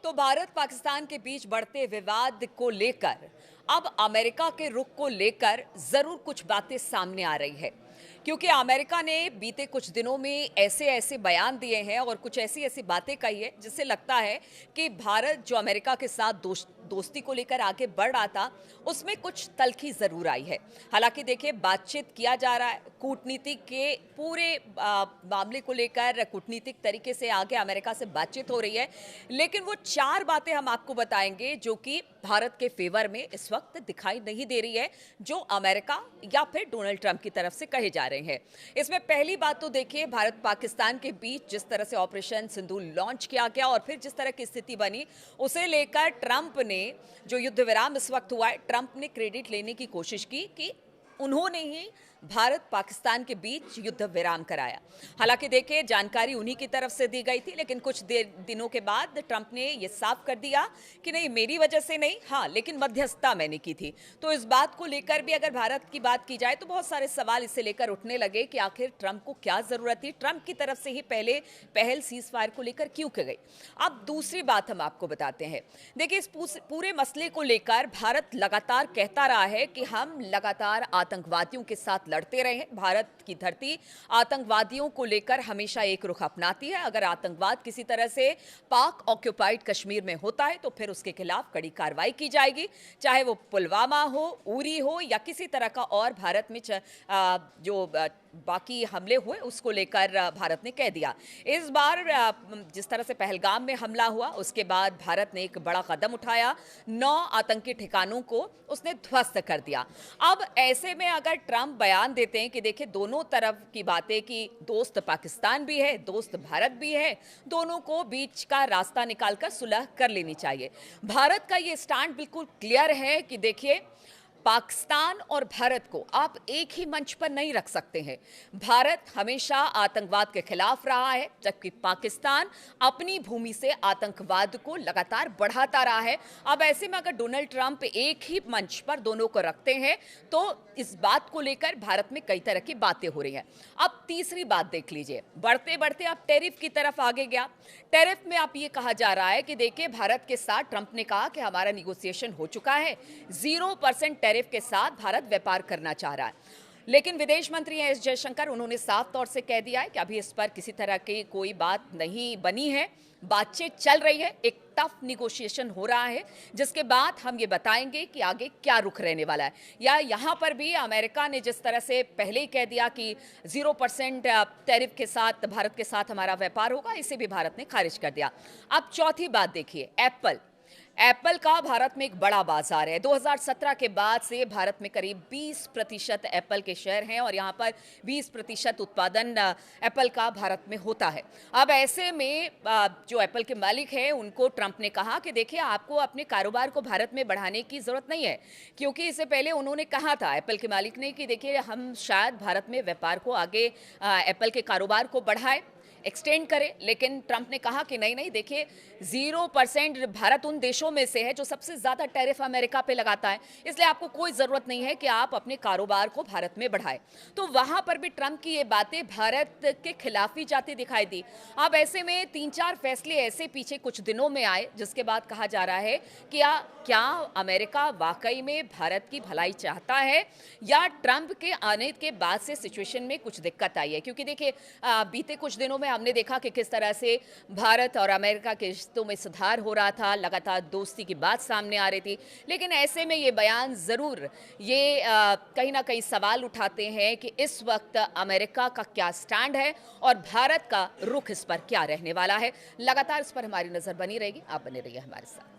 तो भारत पाकिस्तान के बीच बढ़ते विवाद को लेकर अब अमेरिका के रुख को लेकर जरूर कुछ बातें सामने आ रही है, क्योंकि अमेरिका ने बीते कुछ दिनों में ऐसे ऐसे बयान दिए हैं और कुछ ऐसी ऐसी बातें कही है जिससे लगता है कि भारत जो अमेरिका के साथ दोस्ती को लेकर आगे बढ़ रहा था उसमें कुछ तल्खी जरूर आई है। हालांकि देखिए, बातचीत किया जा रहा है, कूटनीतिक के पूरे मामले को लेकर कूटनीतिक तरीके से आगे अमेरिका से बातचीत हो रही है, लेकिन वो चार बातें हम आपको बताएंगे जो कि भारत के फेवर में इस वक्त दिखाई नहीं दे रही है, जो अमेरिका या फिर डोनाल्ड ट्रंप की तरफ से कहे जा रहे हैं। इसमें पहली बात तो देखिए, भारत पाकिस्तान के बीच जिस तरह से ऑपरेशन सिंदूर लॉन्च किया गया और फिर जिस तरह की स्थिति बनी, उसे लेकर ट्रंप ने जो युद्ध विराम इस वक्त हुआ है, ट्रंप ने क्रेडिट लेने की कोशिश की कि उन्होंने ही भारत पाकिस्तान के बीच युद्ध विराम कराया। हालांकि देखिए, जानकारी उन्हीं की तरफ से दी गई थी, लेकिन कुछ दिनों के बाद ट्रंप ने यह साफ कर दिया कि नहीं, मेरी वजह से नहीं, हाँ लेकिन मध्यस्थता मैंने की थी। तो इस बात को लेकर भी अगर भारत की बात की जाए तो बहुत सारे सवाल इसे लेकर उठने लगे कि आखिर ट्रंप को क्या जरूरत थी, ट्रंप की तरफ से ही पहले पहल सीज फायर को लेकर क्यों की गई। अब दूसरी बात हम आपको बताते हैं। देखिए, इस पूरे मसले को लेकर भारत लगातार कहता रहा है कि हम लगातार आतंकवादियों के साथ लड़ते रहे हैं। भारत की धरती आतंकवादियों को लेकर हमेशा एक रुख अपनाती है। अगर आतंकवाद किसी तरह से पाक ऑक्युपाइड कश्मीर में होता है तो फिर उसके खिलाफ कड़ी कार्रवाई की जाएगी, चाहे वो पुलवामा हो, उरी हो या किसी तरह का और भारत में जो बाकी हमले हुए उसको लेकर भारत ने कह दिया। इस बार जिस तरह से पहलगाम में हमला हुआ, उसके बाद भारत ने एक बड़ा कदम उठाया, 9 आतंकी ठिकानों को उसने ध्वस्त कर दिया। अब ऐसे में अगर ट्रंप बयान देते हैं कि देखिए, दोनों तरफ की बातें कि दोस्त पाकिस्तान भी है, दोस्त भारत भी है, दोनों को बीच का रास्ता निकालकर सुलह कर लेनी चाहिए। भारत का ये स्टैंड बिल्कुल क्लियर है कि देखिए, पाकिस्तान और भारत को आप एक ही मंच पर नहीं रख सकते हैं। भारत हमेशा आतंकवाद के खिलाफ रहा है, जबकि पाकिस्तान अपनी भूमि से आतंकवाद को लगातार बढ़ाता रहा है। अब ऐसे में अगर डोनाल्ड ट्रंप एक ही मंच पर दोनों को रखते हैं तो इस बात को लेकर भारत में कई तरह की बातें हो रही हैं। अब तीसरी बात देख लीजिए, बढ़ते बढ़ते आप टैरिफ की तरफ आगे गया। टैरिफ में आप ये कहा जा रहा है कि देखिए, भारत के साथ ट्रंप ने कहा कि हमारा निगोशिएशन हो चुका है, 0% टैरिफ के साथ भारत व्यापार करना चाह रहा है। लेकिन विदेश मंत्री एस जयशंकर, उन्होंने साफ तौर से कह दिया है कि अभी इस पर किसी तरह की कोई बात नहीं बनी है, बातचीत चल रही है, एक टफ निगोशिएशन हो रहा है, जिसके बाद हम ये बताएंगे कि आगे क्या रुख रहने वाला है। या यहां पर भी अमेरिका ने जिस तरह से पहले ही कह दिया कि 0% टैरिफ के साथ भारत के साथ हमारा व्यापार होगा, इसे भी भारत ने खारिज कर दिया। अब चौथी बात देखिए, एप्पल का भारत में एक बड़ा बाजार है। 2017 के बाद से भारत में करीब 20% एप्पल के शेयर हैं और यहाँ पर 20% उत्पादन एप्पल का भारत में होता है। अब ऐसे में जो एप्पल के मालिक हैं, उनको ट्रंप ने कहा कि देखिए, आपको अपने कारोबार को भारत में बढ़ाने की ज़रूरत नहीं है, क्योंकि इससे पहले उन्होंने कहा था एप्पल के मालिक ने कि देखिए, हम शायद भारत में व्यापार को आगे एप्पल के कारोबार को बढ़ाए, एक्सटेंड करें। लेकिन ट्रंप ने कहा कि नहीं नहीं, देखिए, 0% भारत उन देशों में से है जो सबसे ज्यादा टैरिफ अमेरिका पे लगाता है, इसलिए आपको कोई जरूरत नहीं है कि आप अपने कारोबार को भारत में बढ़ाएं। तो वहां पर भी ट्रंप की ये बातें भारत के खिलाफ ही जाती दिखाई दी। अब ऐसे में 3-4 फैसले ऐसे पीछे कुछ दिनों में आए, जिसके बाद कहा जा रहा है कि क्या अमेरिका वाकई में भारत की भलाई चाहता है या ट्रंप के आने के बाद से सिचुएशन में कुछ दिक्कत आई है। क्योंकि देखिए, बीते कुछ दिनों में हमने देखा कि किस तरह से भारत और अमेरिका के रिश्तों में सुधार हो रहा था, लगातार दोस्ती की बात सामने आ रही थी। लेकिन ऐसे में ये बयान ज़रूर ये कहीं ना कहीं सवाल उठाते हैं कि इस वक्त अमेरिका का क्या स्टैंड है और भारत का रुख इस पर क्या रहने वाला है। लगातार इस पर हमारी नज़र बनी रहेगी। आप बने रहिए हमारे साथ।